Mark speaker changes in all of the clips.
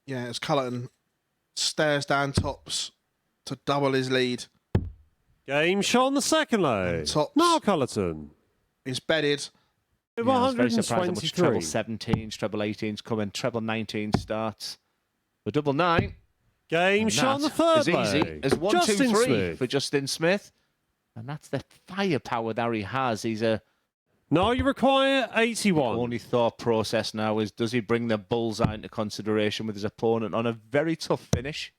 Speaker 1: Yeah, as Culleton stares down tops to double his lead.
Speaker 2: Game shot on the second leg.
Speaker 1: Tops
Speaker 2: Niall Culleton
Speaker 1: is bedded.
Speaker 3: Yeah, I was very surprised how much
Speaker 2: 123.
Speaker 3: treble 17s, treble 18s coming. Treble 19 starts. The double 9.
Speaker 2: Game shot on the third
Speaker 3: as easy
Speaker 2: leg.
Speaker 3: as 1,
Speaker 2: Justin
Speaker 3: 2, 3
Speaker 2: Smith.
Speaker 3: for Justin Smith. And that's the firepower that he has. He's a...
Speaker 2: Now you require 81.
Speaker 3: The only thought process now is, does he bring the bullseye into consideration with his opponent on a very tough finish?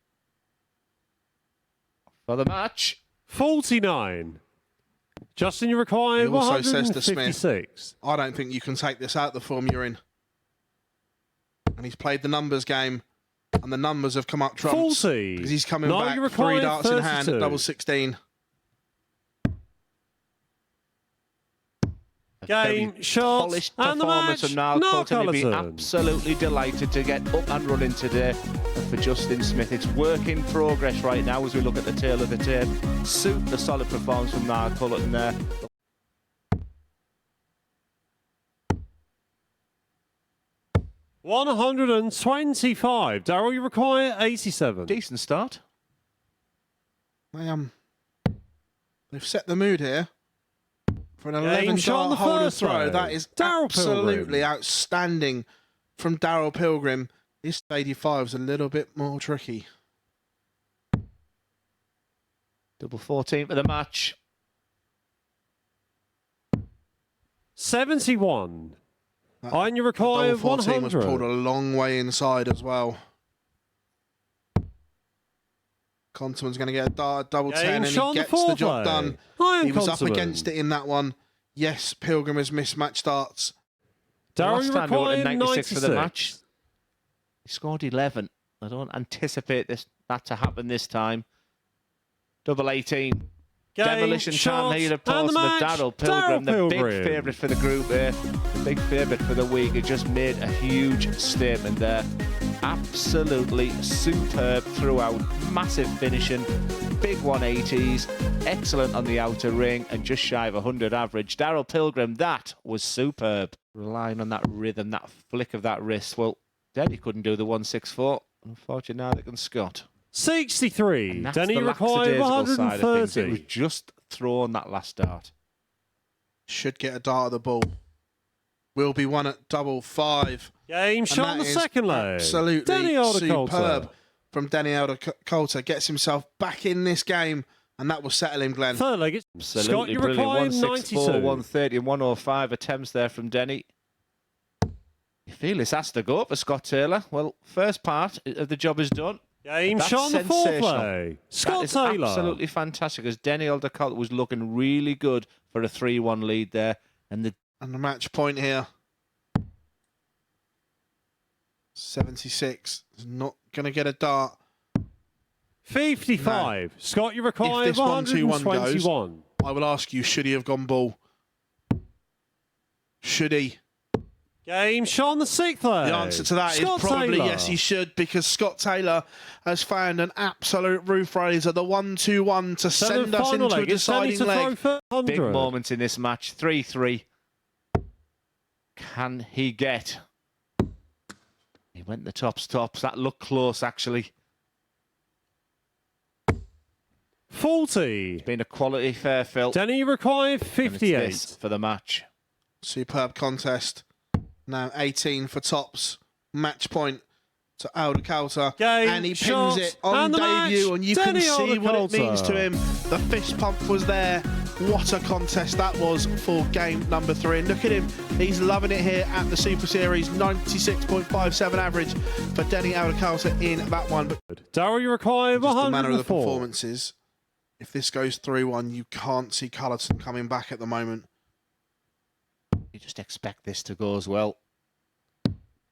Speaker 3: For the match.
Speaker 2: 49. Justin, you require
Speaker 1: He also says to
Speaker 2: 156.
Speaker 1: Smith, I don't think you can take this out the form you're in. And he's played the numbers game, and the numbers have come up trumps.
Speaker 2: 40.
Speaker 1: Because he's coming
Speaker 2: Now
Speaker 1: back,
Speaker 2: you require
Speaker 1: 3 darts in hand
Speaker 2: 32.
Speaker 1: at double 16.
Speaker 2: Game, shot,
Speaker 3: Polished
Speaker 2: and the
Speaker 3: performance
Speaker 2: match.
Speaker 3: of Niall Culleton. He'd be
Speaker 2: Culleton.
Speaker 3: absolutely delighted to get up and running today. And for Justin Smith, it's work in progress right now as we look at the tail of the tape. Super solid performance from Niall Culleton there.
Speaker 2: $125. Darryl, you require 87.
Speaker 3: Decent start.
Speaker 1: They've set the mood here for an
Speaker 2: Game
Speaker 1: 11
Speaker 2: shot on
Speaker 1: dart
Speaker 2: the
Speaker 1: holder
Speaker 2: first
Speaker 1: throw.
Speaker 2: leg.
Speaker 1: That is
Speaker 2: Darryl
Speaker 1: absolutely
Speaker 2: Pilgrim.
Speaker 1: outstanding from Darryl Pilgrim. This 85 is a little bit more tricky.
Speaker 3: Double 14 for the match.
Speaker 2: 71.
Speaker 1: That
Speaker 2: And you require
Speaker 1: double 14 was
Speaker 2: 100.
Speaker 1: pulled a long way inside as well. Konterman's going to get a dart, double 10, and he
Speaker 2: shot on the
Speaker 1: gets the
Speaker 2: fourth
Speaker 1: job
Speaker 2: leg.
Speaker 1: done.
Speaker 2: Arjan
Speaker 1: He was up
Speaker 2: Konterman.
Speaker 1: against it in that one. Yes, Pilgrim has mismatched darts.
Speaker 2: Darryl,
Speaker 3: Last
Speaker 2: you
Speaker 3: time he
Speaker 2: require
Speaker 3: went to 96
Speaker 2: 96
Speaker 3: for the match. He scored 11. I don't anticipate that to happen this time. Double 18.
Speaker 2: Game,
Speaker 3: Demolition
Speaker 2: shot,
Speaker 3: time here at
Speaker 2: and the
Speaker 3: Portsmouth.
Speaker 2: match.
Speaker 3: Darryl Pilgrim, the big
Speaker 2: Pilgrim.
Speaker 3: favourite for the group here. The big favourite for the week. He just made a huge statement there. Absolutely superb throughout. Massive finishing. Big 180s. Excellent on the outer ring. And just shy of 100 average. Darryl Pilgrim, that was superb. Relying on that rhythm, that flick of that wrist. Well, Dennie couldn't do the 164. Unfortunately, neither can Scott.
Speaker 2: 63.
Speaker 3: And that's
Speaker 2: Dennie
Speaker 3: the
Speaker 2: require
Speaker 3: lackadaisical side of things. It was
Speaker 2: 130.
Speaker 3: just thrown that last dart.
Speaker 1: Should get a dart at the ball. Will be one at double 5.
Speaker 2: Game
Speaker 1: And
Speaker 2: shot on
Speaker 1: that
Speaker 2: the
Speaker 1: is
Speaker 2: second leg.
Speaker 1: absolutely
Speaker 2: Dennie Olde
Speaker 1: superb
Speaker 2: Kalter.
Speaker 1: from Dennie Culleton. Gets himself back in this game, and that will settle him, Glenn.
Speaker 2: Third leg. Scott,
Speaker 3: Absolutely
Speaker 2: you
Speaker 3: brilliant.
Speaker 2: require
Speaker 3: 164,
Speaker 2: 92.
Speaker 3: 130 and 105 attempts there from Dennie. You feel this has to go for Scott Taylor. Well, first part of the job is done.
Speaker 2: Game
Speaker 3: That's
Speaker 2: shot on the fourth
Speaker 3: sensational.
Speaker 2: leg. Scott
Speaker 3: That is
Speaker 2: Taylor.
Speaker 3: absolutely fantastic, as Dennie Olde Kalter was looking really good for a 3-1 lead there. And the
Speaker 1: And the match point here. 76. Is not going to get a dart.
Speaker 2: 55. Scott, you require
Speaker 1: If this 1-2-1
Speaker 2: 121.
Speaker 1: I will ask you, should he have gone ball? Should he?
Speaker 2: Game shot on the sixth leg.
Speaker 1: The answer to that
Speaker 2: Scott
Speaker 1: is probably
Speaker 2: Taylor.
Speaker 1: yes, he should, because Scott Taylor has found an absolute roof raiser, the 1-2-1 to send us
Speaker 2: Final
Speaker 1: into a
Speaker 2: leg. It's Dennie
Speaker 1: deciding
Speaker 2: to throw
Speaker 1: leg.
Speaker 2: for 100.
Speaker 3: big moments in this match. 3-3. Can he get? He went the tops. That looked close, actually.
Speaker 2: 40.
Speaker 3: Been a quality fair, Phil.
Speaker 2: Dennie required
Speaker 3: And it's
Speaker 2: 58.
Speaker 3: this for the match.
Speaker 1: Superb contest. Now 18 for tops. Match point to Olde Kalter.
Speaker 2: Game,
Speaker 1: And he pins
Speaker 2: shot,
Speaker 1: it on
Speaker 2: and the
Speaker 1: debut.
Speaker 2: match.
Speaker 1: And you
Speaker 2: Dennie
Speaker 1: can see
Speaker 2: Olde
Speaker 1: what it means
Speaker 2: Kalter.
Speaker 1: to him. The fist pump was there. What a contest that was for game number 3. And look at him. He's loving it here at the Super Series. 96.57 average for Dennie Olde Kalter in that one. But
Speaker 2: Darryl, you require
Speaker 1: just the manner of the
Speaker 2: 104.
Speaker 1: performances. If this goes 3-1, you can't see Culleton coming back at the moment.
Speaker 3: You just expect this to go as well.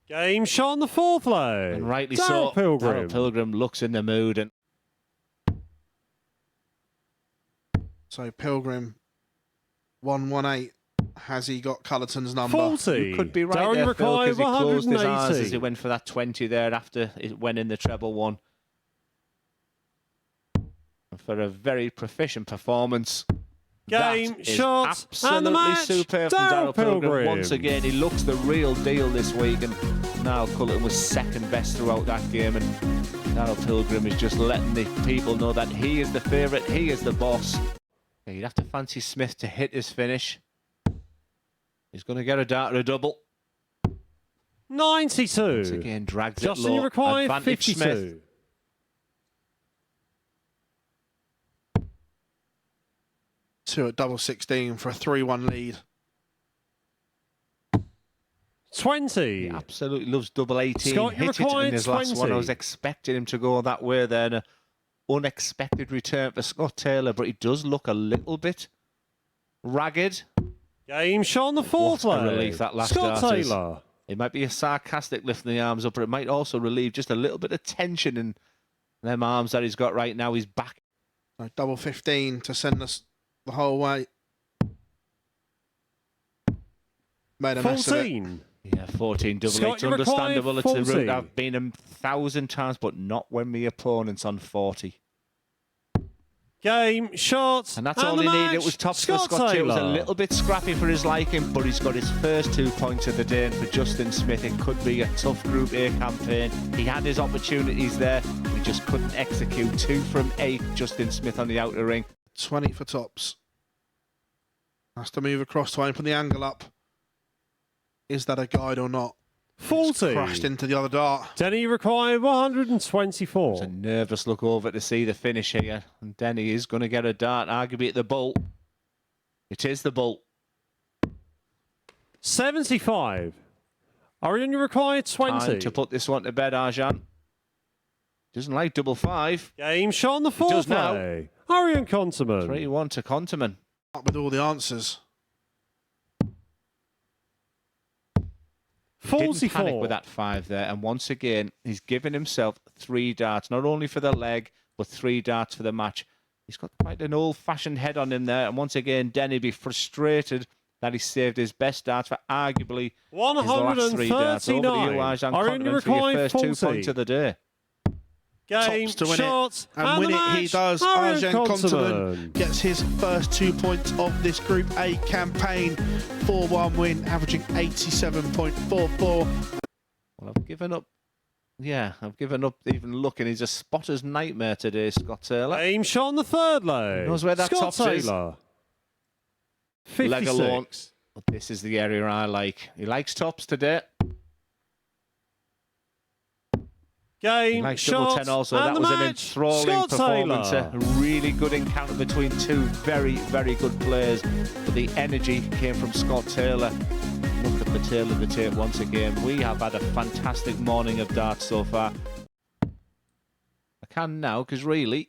Speaker 2: Game shot on the fourth leg.
Speaker 3: And rightly
Speaker 2: Darryl
Speaker 3: so.
Speaker 2: Pilgrim.
Speaker 3: Darryl Pilgrim looks in the mood. And
Speaker 1: So Pilgrim 118. Has he got Culleton's number?
Speaker 2: 40.
Speaker 3: you could be right
Speaker 2: Darryl,
Speaker 3: there,
Speaker 2: you
Speaker 3: Phil,
Speaker 2: require
Speaker 3: because he closed his eyes
Speaker 2: 180.
Speaker 3: as he went for that 20 there after it went in the treble one. And for a very proficient performance.
Speaker 2: Game,
Speaker 3: That is
Speaker 2: shots, and the
Speaker 3: absolutely
Speaker 2: match.
Speaker 3: superb from
Speaker 2: Darryl
Speaker 3: Darryl Pilgrim.
Speaker 2: Pilgrim.
Speaker 3: Once again, he looks the real deal this week, and Niall Culleton was second best throughout that game, and Darryl Pilgrim is just letting the people know that he is the favourite, he is the boss. You'd have to fancy Smith to hit his finish. He's going to get a dart or a double.
Speaker 2: 92.
Speaker 3: Once again, drags
Speaker 2: Justin,
Speaker 3: it
Speaker 2: you
Speaker 3: low.
Speaker 2: require
Speaker 3: Advantage
Speaker 2: 52.
Speaker 3: Smith.
Speaker 1: Two at double 16 for a 3-1 lead.
Speaker 2: 20.
Speaker 3: He absolutely loves double 18.
Speaker 2: Scott, you
Speaker 3: Hit it in
Speaker 2: required
Speaker 3: his last one. I
Speaker 2: 20.
Speaker 3: was expecting him to go that way there. An unexpected return for Scott Taylor, but he does look a little bit ragged.
Speaker 2: Game shot on the fourth
Speaker 3: What a
Speaker 2: leg.
Speaker 3: relief that last
Speaker 2: Scott
Speaker 3: dart is.
Speaker 2: Taylor.
Speaker 3: It might be a sarcastic lifting the arms up, but it might also relieve just a little bit of tension in them arms that he's got right now. He's back.
Speaker 1: So double 15 to send us the whole way. Made a mess of it.
Speaker 2: 14.
Speaker 3: Yeah, 14 double
Speaker 2: Scott,
Speaker 3: eight.
Speaker 2: you require
Speaker 3: Understandable. It's a route
Speaker 2: 40.
Speaker 3: I've been 1,000 times, but not when the opponent's on 40.
Speaker 2: Game, shot,
Speaker 3: And that's
Speaker 2: and
Speaker 3: all
Speaker 2: the
Speaker 3: he
Speaker 2: match.
Speaker 3: needed. It was top for
Speaker 2: Scott
Speaker 3: Scott Taylor. It was a
Speaker 2: Taylor.
Speaker 3: little bit scrappy for his liking, but he's got his first 2 points of the day. And for Justin Smith, it could be a tough Group A campaign. He had his opportunities there. He just couldn't execute. 2 from 8, Justin Smith on the outer ring.
Speaker 1: 20 for tops. Has to move across to open the angle up. Is that a guide or not? It's
Speaker 2: 40.
Speaker 1: crashed into the other dart.
Speaker 2: Dennie required 124.
Speaker 3: It's a nervous look over to see the finish here. And Dennie is going to get a dart, arguably at the bolt. It is the bolt.
Speaker 2: 75. Arjan, you required 20.
Speaker 3: Time to put this one to bed, Arjan. Doesn't like double 5.
Speaker 2: Game shot on the fourth
Speaker 3: does now.
Speaker 2: leg. Arjan Konterman.
Speaker 3: 3-1 to Konterman.
Speaker 1: Up with all the answers.
Speaker 3: Didn't
Speaker 2: 44.
Speaker 3: panic with that 5 there, and once again he's given himself 3 darts, not only for the leg but 3 darts for the match. He's got quite an old-fashioned head on him there, and once again Dennie be frustrated that he saved his best darts for arguably his last 3 darts. Over to you,
Speaker 2: 139.
Speaker 3: Arjan
Speaker 2: Arjan, you
Speaker 3: Konterman, for your
Speaker 2: required
Speaker 3: first 2
Speaker 2: 40.
Speaker 3: points of the day.
Speaker 2: Game,
Speaker 1: Tops to win
Speaker 2: shots,
Speaker 1: it. And win
Speaker 2: the
Speaker 1: it he
Speaker 2: match.
Speaker 1: does.
Speaker 2: Arjan
Speaker 1: Arjan Konterman gets his first 2 points of this Group A campaign. 4-1 win, averaging 87.44.
Speaker 3: Well, I've given up. Yeah, I've given up even looking. He's a spotter's nightmare today, Scott Taylor.
Speaker 2: Game shot on the third leg.
Speaker 3: Knows where that
Speaker 2: Scott
Speaker 3: tops is.
Speaker 2: Taylor.
Speaker 3: Leg alone.
Speaker 2: 56.
Speaker 3: But this is the area I like. He likes tops today. He
Speaker 2: Game,
Speaker 3: likes double
Speaker 2: shot,
Speaker 3: 10 also.
Speaker 2: and
Speaker 3: That
Speaker 2: the
Speaker 3: was an
Speaker 2: match.
Speaker 3: enthralling
Speaker 2: Scott
Speaker 3: performance.
Speaker 2: Taylor.
Speaker 3: A really good encounter between 2 very, very good players. But the energy came from Scott Taylor. Look at the tail of the tape once again. We have had a fantastic morning of darts so far. I can now, because really,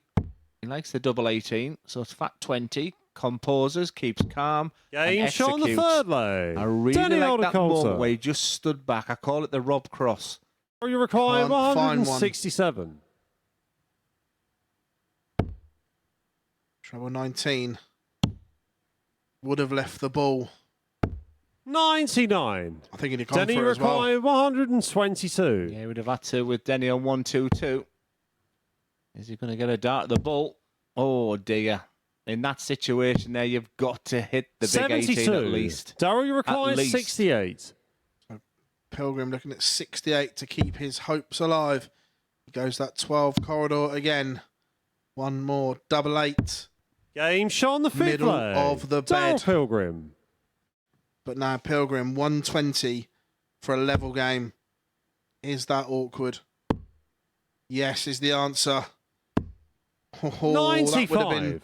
Speaker 3: he likes the double 18. So it's fat 20. Composes, keeps calm,
Speaker 2: Game
Speaker 3: and
Speaker 2: shot on the
Speaker 3: executes.
Speaker 2: third leg.
Speaker 3: I really
Speaker 2: Dennie
Speaker 3: like
Speaker 2: Olde
Speaker 3: that moment
Speaker 2: Kalter.
Speaker 3: where he just stood back. I call it the Rob Cross.
Speaker 2: You require
Speaker 1: Can't find one.
Speaker 2: 167.
Speaker 1: Treble 19. Would have left the ball.
Speaker 2: 99.
Speaker 1: I think he'd have gone
Speaker 2: Dennie
Speaker 1: for it as well.
Speaker 2: required 122.
Speaker 3: Yeah, he would have had to with Dennie on 1-2-2. Is he going to get a dart at the ball? Oh dear. In that situation there, you've got to hit the big 18
Speaker 2: 72.
Speaker 3: at least.
Speaker 2: Darryl, you require
Speaker 3: least.
Speaker 2: 68.
Speaker 1: Pilgrim looking at 68 to keep his hopes alive. He goes that 12 corridor again. One more. Double 8.
Speaker 2: Game shot on the fifth
Speaker 1: Middle
Speaker 2: leg.
Speaker 1: of the
Speaker 2: Darryl
Speaker 1: bed.
Speaker 2: Pilgrim.
Speaker 1: But now Pilgrim 120 for a level game. Is that awkward? Yes is the answer. Oh, that would have
Speaker 2: 95.
Speaker 1: been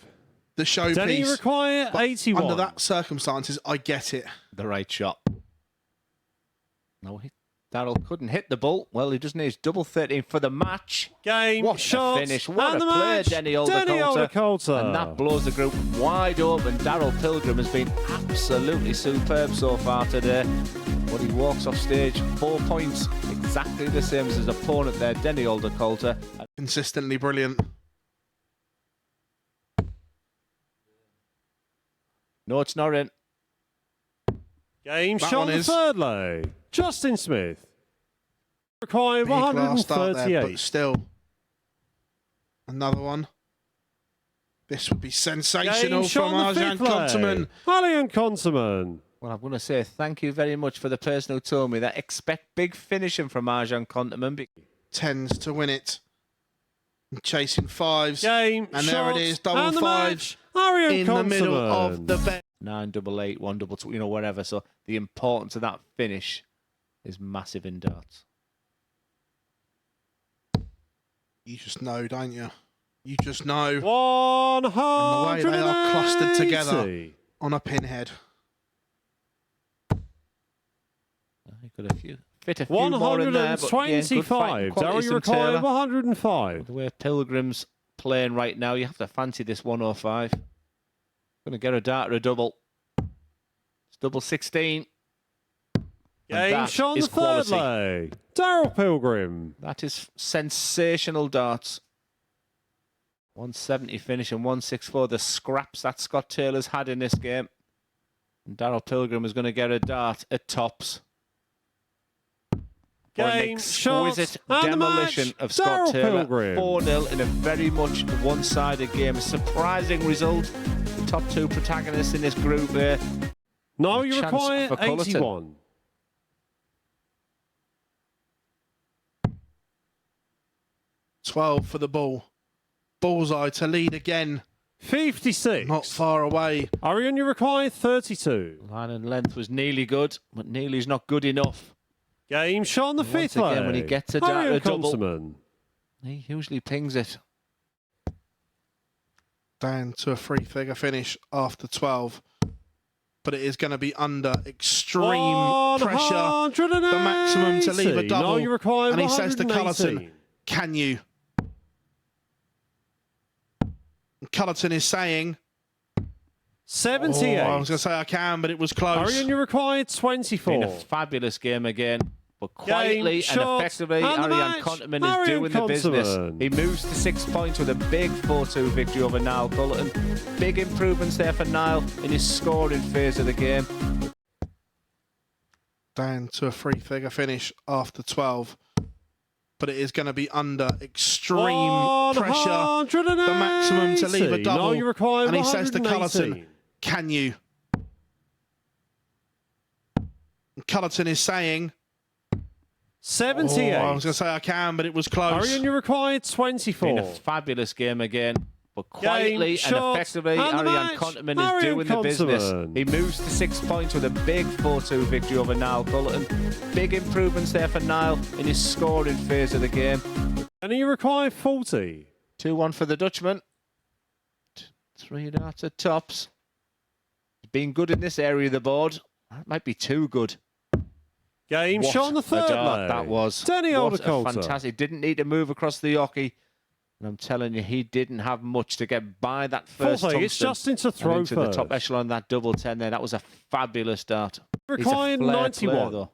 Speaker 1: the
Speaker 2: Dennie
Speaker 1: showpiece.
Speaker 2: require
Speaker 1: But
Speaker 2: 81.
Speaker 1: under that circumstances, I get it.
Speaker 3: The right shot. No, Darryl couldn't hit the ball. Well, he just needs double 13 for the match.
Speaker 2: Game
Speaker 3: What
Speaker 2: shot.
Speaker 3: a finish. What
Speaker 2: and
Speaker 3: a
Speaker 2: the
Speaker 3: play,
Speaker 2: match.
Speaker 3: Dennie Olde
Speaker 2: Kalter.
Speaker 3: And that blows the group wide open. Darryl Pilgrim has been absolutely superb so far today. But he walks off stage 4 points, exactly the same as his opponent there, Dennie Olde Kalter.
Speaker 1: Consistently brilliant.
Speaker 3: No, it's not in.
Speaker 2: Game
Speaker 1: That
Speaker 2: shot
Speaker 1: one
Speaker 2: on the
Speaker 1: is.
Speaker 2: third leg. Justin Smith. Required
Speaker 1: Big last start there,
Speaker 2: 138.
Speaker 1: but still. Another one. This would be sensational
Speaker 2: Game
Speaker 1: from
Speaker 2: shot
Speaker 1: Arjan Konterman.
Speaker 2: Arjan Konterman.
Speaker 3: Well, I'm going to say thank you very much for the person who told me that. Expect big finishing from Arjan Konterman.
Speaker 1: Tends to win it. Chasing fives.
Speaker 2: Game
Speaker 1: and
Speaker 2: shot,
Speaker 1: there it is, double
Speaker 2: and the
Speaker 1: fives
Speaker 2: match. Arjan
Speaker 1: in
Speaker 2: Konterman.
Speaker 1: the middle of the bet.
Speaker 3: 9-8, 1-2, whatever. So the importance of that finish is massive in darts.
Speaker 1: You just know, don't you? You just know.
Speaker 2: 100.
Speaker 1: And the way they are clustered together on a pinhead.
Speaker 3: Got a few. Fit a few more in there, but again, good fighting
Speaker 2: 125.
Speaker 3: qualities
Speaker 2: Darryl
Speaker 3: from
Speaker 2: required
Speaker 3: Taylor.
Speaker 2: 105.
Speaker 3: The way Pilgrim's playing right now, you have to fancy this 105. Going to get a dart or a double. It's double 16.
Speaker 2: Game shot on the third leg. Darryl Pilgrim.
Speaker 3: That is sensational darts. 170 finish and 164. The scraps that Scott Taylor's had in this game. And Darryl Pilgrim is going to get a dart at tops. For an exquisite demolition of Scott Taylor. 4-0 in a very much one-sided game. A surprising result. The top two protagonists in this group here.
Speaker 2: No, you
Speaker 3: Chance
Speaker 2: require
Speaker 3: for Culleton.
Speaker 2: 81.
Speaker 1: $12 for the ball. Bullseye to lead again.
Speaker 2: 56.
Speaker 1: Not far away.
Speaker 2: Arjan, you require 32.
Speaker 3: Line and length was nearly good, but nearly's not good enough.
Speaker 2: Game shot on the fifth leg.
Speaker 3: Again, when he gets a dart or a double,
Speaker 2: Konterman.
Speaker 3: he usually pings it.
Speaker 1: Down to a three-figure finish after 12. But it is going to be under extreme pressure. The maximum to leave a double.
Speaker 2: No, you require
Speaker 1: and he says to
Speaker 2: 118.
Speaker 1: Culleton, can you? Culleton is saying
Speaker 2: 78.
Speaker 1: I was going to say I can, but it was close.
Speaker 2: Arjan, you required 24.
Speaker 3: Been a fabulous game again, but quietly and effectively,
Speaker 2: and
Speaker 3: Arjan Konterman is doing the business. He moves to 6 points with a big 4-2 victory over Niall Culleton. Big improvements there for Niall in his scoring phase of the game.
Speaker 1: Down to a three-figure finish after 12. But it is going to be under extreme pressure. The maximum to leave a double.
Speaker 2: No, you require
Speaker 1: and he says to
Speaker 2: 118.
Speaker 1: Culleton, can you? Culleton is saying
Speaker 2: 78.
Speaker 1: I was going to say I can, but it was close.
Speaker 2: Arjan, you required 24.
Speaker 3: Been a fabulous game again, but quietly and
Speaker 2: shot,
Speaker 3: effectively,
Speaker 2: and
Speaker 3: Arjan Konterman is doing the business. He moves to 6 points with a big 4-2 victory over Niall Culleton. Big improvements there for Niall in his scoring phase of the game.
Speaker 2: And you require 40.
Speaker 3: 2-1 for the Dutchman. 3 darts at tops. He's been good in this area of the board. That might be too good.
Speaker 2: Game shot on the third leg.
Speaker 3: That was.
Speaker 2: Dennie,
Speaker 3: What a
Speaker 2: Olde,
Speaker 3: fantastic. Didn't need to move across the hockey. And I'm telling you, he didn't have much to get by that first tungsten.
Speaker 2: It's Justin to throw
Speaker 3: into
Speaker 2: first.
Speaker 3: the top echelon, that double 10 there. That was a fabulous dart.
Speaker 2: Required
Speaker 3: He's a flair
Speaker 2: 91.
Speaker 3: player, though.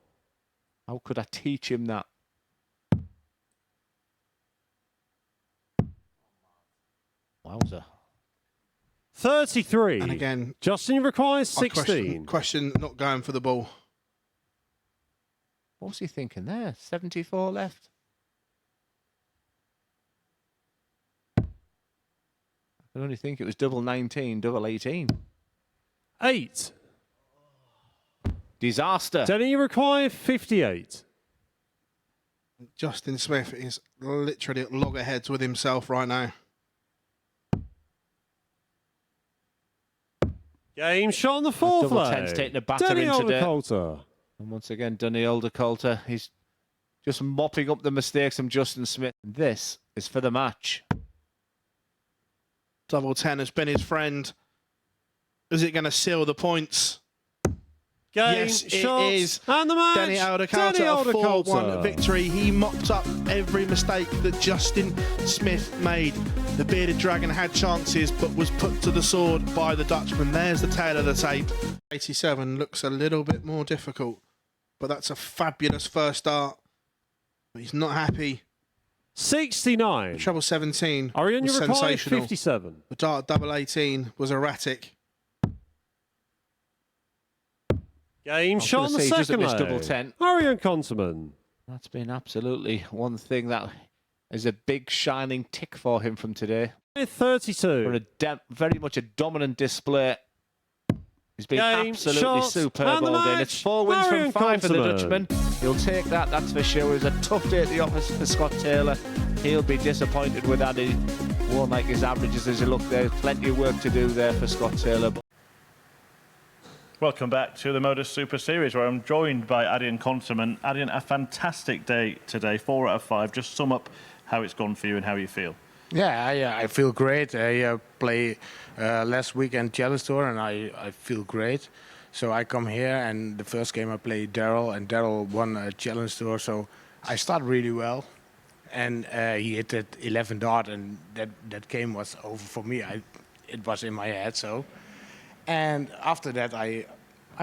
Speaker 3: How could I teach him that? Wowza.
Speaker 2: 33.
Speaker 1: And again,
Speaker 2: Justin requires
Speaker 1: I
Speaker 2: 16.
Speaker 1: question not going for the ball.
Speaker 3: What was he thinking there? 74 left. I can only think it was double 19, double 18.
Speaker 2: 8.
Speaker 3: Disaster.
Speaker 2: Dennie, you require 58.
Speaker 1: Justin Smith is literally at loggerheads with himself right now.
Speaker 2: Game shot on the fourth
Speaker 3: double
Speaker 2: leg.
Speaker 3: 10's taking a batter
Speaker 2: Dennie
Speaker 3: in today.
Speaker 2: Culleton.
Speaker 3: And once again, Olde Kalter. He's just mopping up the mistakes from Justin Smith. This is for the match.
Speaker 1: Double 10 has been his friend. Is it going to seal the points?
Speaker 2: Game
Speaker 1: yes,
Speaker 2: shot.
Speaker 1: it is.
Speaker 2: And the match.
Speaker 1: Dennie Olde Kalter, a 4-1 victory. He mopped up every mistake that Justin Smith made. The bearded dragon had chances, but was put to the sword by the Dutchman. There's the tail of the tape. 87 looks a little bit more difficult, but that's a fabulous first start. But he's not happy.
Speaker 2: 69.
Speaker 1: Treble 17
Speaker 2: Arjan,
Speaker 1: was
Speaker 2: you require
Speaker 1: sensational.
Speaker 2: 57.
Speaker 1: The dart double 18 was erratic.
Speaker 2: Game shot on the second leg.
Speaker 3: double 10.
Speaker 2: Arjan Konterman.
Speaker 3: That's been absolutely one thing that is a big shining tick for him from today.
Speaker 2: 32.
Speaker 3: For very much a dominant display. He's been
Speaker 2: Game,
Speaker 3: absolutely
Speaker 2: shots,
Speaker 3: superb
Speaker 2: and the
Speaker 3: all day. And
Speaker 2: match,
Speaker 3: it's 4 wins
Speaker 2: Arjan
Speaker 3: from 5 for the
Speaker 2: Konterman.
Speaker 3: Dutchman. He'll take that, that's for sure. It was a tough day at the office for Scott Taylor. He'll be disappointed with that. He won't like his averages as he look there. Plenty of work to do there for Scott Taylor.
Speaker 4: Welcome back to the MODUS Super Series, where I'm joined by Arjan Konterman. Arjan, a fantastic day today, 4 out of 5. Just sum up how it's gone for you and how you feel.
Speaker 5: Yeah, I feel great. I play last weekend Challenge Tour, and I feel great. So I come here, and the first game I played Darryl, and Darryl won a Challenge Tour. So I started really well, and he hit that 11 dart, and that game was over for me. It was in my head. So, and after that I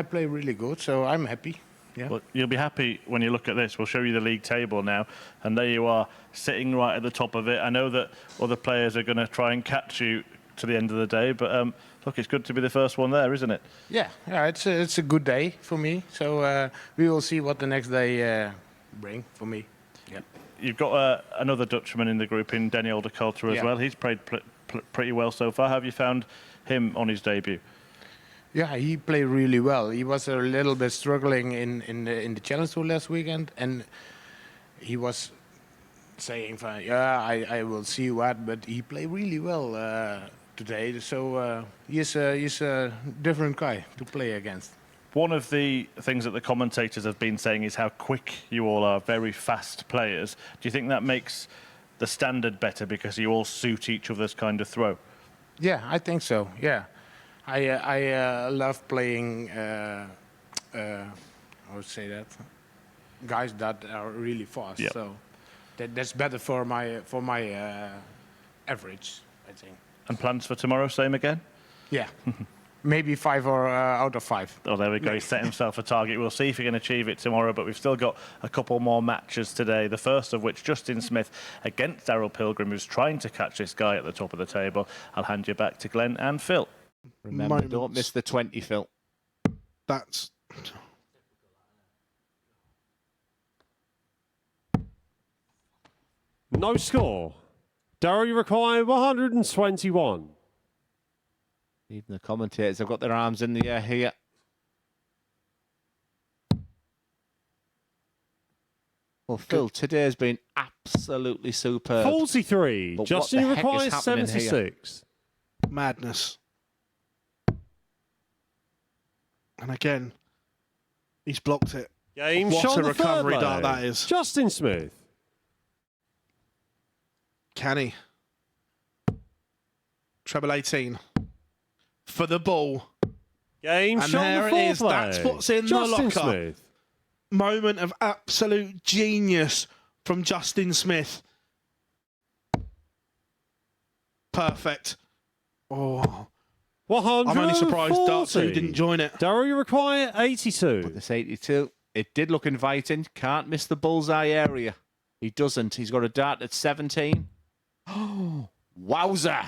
Speaker 5: play really good. So I'm happy. Yeah.
Speaker 4: Well, you'll be happy when you look at this. We'll show you the league table now, and there you are, sitting right at the top of it. I know that other players are going to try and catch you to the end of the day, but look, it's good to be the first one there, isn't it?
Speaker 5: Yeah, it's a good day for me. So we will see what the next day bring for me. Yeah.
Speaker 4: You've got another Dutchman in the group in Dennie, Olde, Kalter as well. He's played pretty well so far. How have you found him on his debut?
Speaker 5: Yeah, he played really well. He was a little bit struggling in the Challenge Tour last weekend, and he was saying, "Yeah, I will see what," but he played really well today. So he's a different guy to play against.
Speaker 4: One of the things that the commentators have been saying is how quick you all are, very fast players. Do you think that makes the standard better because you all suit each other's kind of throw?
Speaker 5: Yeah, I think so. Yeah. I love playing, I would say that, guys that are really fast.
Speaker 4: Yep.
Speaker 5: So that's better for my average, I think.
Speaker 4: And plans for tomorrow, same again?
Speaker 5: Yeah, maybe 5 or out of 5.
Speaker 4: Oh, there we go. He's set himself a target. We'll see if he can achieve it tomorrow, but we've still got a couple more matches today, the first of which, Justin Smith against Darryl Pilgrim, who's trying to catch this guy at the top of the table. I'll hand you back to Glenn and Phil.
Speaker 3: Remember, don't miss the 20, Phil.
Speaker 1: That's...
Speaker 2: No score. Darryl, you require 121.
Speaker 3: Even the commentators have got their arms in the air here. Well, Phil, today's been absolutely superb.
Speaker 2: 43.
Speaker 3: But
Speaker 2: Justin, you
Speaker 3: what the heck is
Speaker 2: requires
Speaker 3: happening here?
Speaker 2: 76.
Speaker 1: madness. And again, he's blocked it.
Speaker 2: Game
Speaker 1: What
Speaker 2: shot
Speaker 1: a
Speaker 2: the
Speaker 1: recovery
Speaker 2: third
Speaker 1: dart
Speaker 2: leg.
Speaker 1: that is.
Speaker 2: Justin Smith.
Speaker 1: Can he? Treble 18 for the ball.
Speaker 2: Game
Speaker 1: And
Speaker 2: shot
Speaker 1: there
Speaker 2: the
Speaker 1: it is.
Speaker 2: fourth
Speaker 1: That's
Speaker 2: leg.
Speaker 1: what's in
Speaker 2: Justin
Speaker 1: the locker.
Speaker 2: Smith.
Speaker 1: Moment of absolute genius from Justin Smith. Perfect. Oh,
Speaker 2: 140.
Speaker 1: I'm only surprised Dartsu didn't join it.
Speaker 2: Darryl, you require 82.
Speaker 3: This 82, it did look inviting. Can't miss the bullseye area. He doesn't. He's got a dart at 17. Oh, wowza.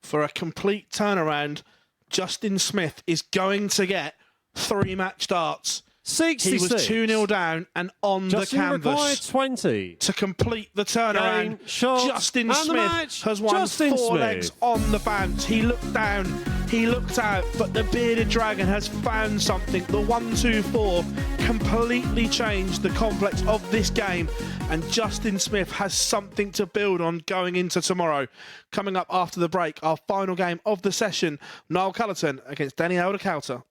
Speaker 1: For a complete turnaround, Justin Smith is going to get 3 match darts.
Speaker 2: 66.
Speaker 1: He was 2-0 down and on
Speaker 2: Justin
Speaker 1: the
Speaker 2: required
Speaker 1: canvas
Speaker 2: 20.
Speaker 1: to complete the turnaround.
Speaker 2: Game, shot,
Speaker 1: Justin
Speaker 2: and the
Speaker 1: Smith
Speaker 2: match.
Speaker 1: has won
Speaker 2: Justin
Speaker 1: 4
Speaker 2: Smith.
Speaker 1: legs on the bounce. He looked down, he looked out, but the bearded dragon has found something. The 1-2-4 completely changed the complex of this game, and Justin Smith has something to build on going into tomorrow. Coming up after the break, our final game of the session, Niall Culleton against Dennie Kalter.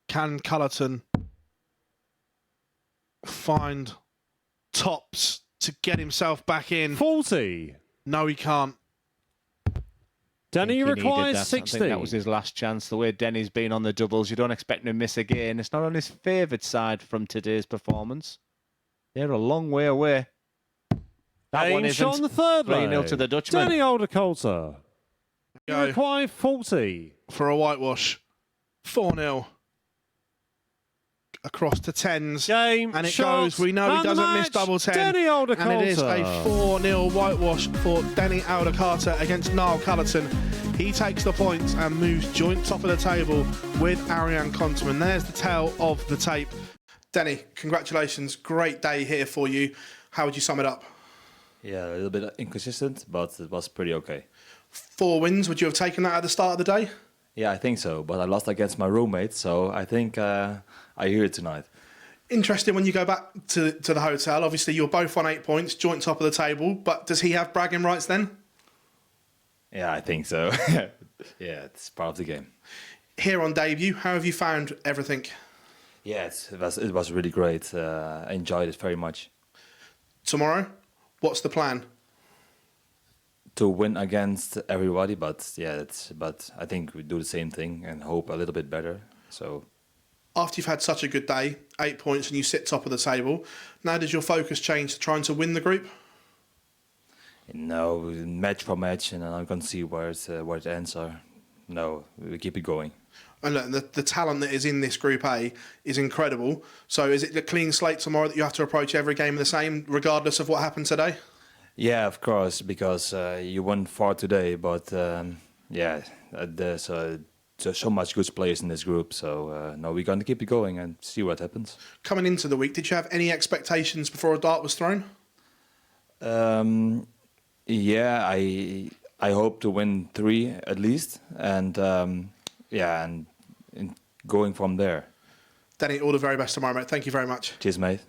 Speaker 1: Can Culleton find tops to get himself back in?
Speaker 2: 40.
Speaker 1: No, he can't.
Speaker 2: Dennie
Speaker 3: He needed
Speaker 2: requires
Speaker 3: that.
Speaker 2: 60.
Speaker 3: I think that was his last chance. The way Denny's been on the doubles, you don't expect him to miss again. It's not on his favoured side from today's performance. They're a long way away. That one
Speaker 2: Game shot on
Speaker 3: isn't.
Speaker 2: the third
Speaker 3: 3-0
Speaker 2: leg.
Speaker 3: to the Dutchman.
Speaker 2: Dennie Olde Kalter. You
Speaker 1: Go
Speaker 2: require 40.
Speaker 1: for a whitewash. 4-0. Across to 10s.
Speaker 2: Game,
Speaker 1: And it
Speaker 2: shots,
Speaker 1: goes. We know he
Speaker 2: and the
Speaker 1: doesn't miss
Speaker 2: match.
Speaker 1: double 10.
Speaker 2: Dennie Olde
Speaker 1: And it is a
Speaker 2: Kalter.
Speaker 1: 4-0 whitewash for Dennie Kalter against Niall Culleton. He takes the points and moves joint top of the table with Arjan Konterman. There's the tail of the tape. Dennie, congratulations. Great day here for you. How would you sum it up?
Speaker 6: Yeah, a little bit inconsistent, but it was pretty okay.
Speaker 1: 4 wins. Would you have taken that at the start of the day?
Speaker 6: Yeah, I think so, but I lost against my roommate, so I think I hear it tonight.
Speaker 1: Interesting when you go back to the hotel. Obviously, you're both on 8 points, joint top of the table, but does he have bragging rights then?
Speaker 6: Yeah, I think so. Yeah, it's part of the game.
Speaker 1: Here on debut, how have you found everything?
Speaker 6: Yeah, it was really great. I enjoyed it very much.
Speaker 1: Tomorrow, what's the plan?
Speaker 6: To win against everybody, but yeah, but I think we do the same thing and hope a little bit better. So
Speaker 1: After you've had such a good day, 8 points, and you sit top of the table, now does your focus change to trying to win the group?
Speaker 6: no, match for match, and then I'm gonna see where it ends. Or no, we keep it going.
Speaker 1: And look, the talent that is in this Group A is incredible. So is it a clean slate tomorrow that you have to approach every game the same, regardless of what happened today?
Speaker 6: Yeah, of course, because you won 4 today, but yeah, there's so much good players in this group. So no, we're going to keep it going and see what happens.
Speaker 1: Coming into the week, did you have any expectations before a dart was thrown?
Speaker 6: Yeah, I hope to win 3 at least, and yeah, and going from there.
Speaker 1: Dennie, all the very best tomorrow, mate. Thank you very much.
Speaker 6: Cheers, mate.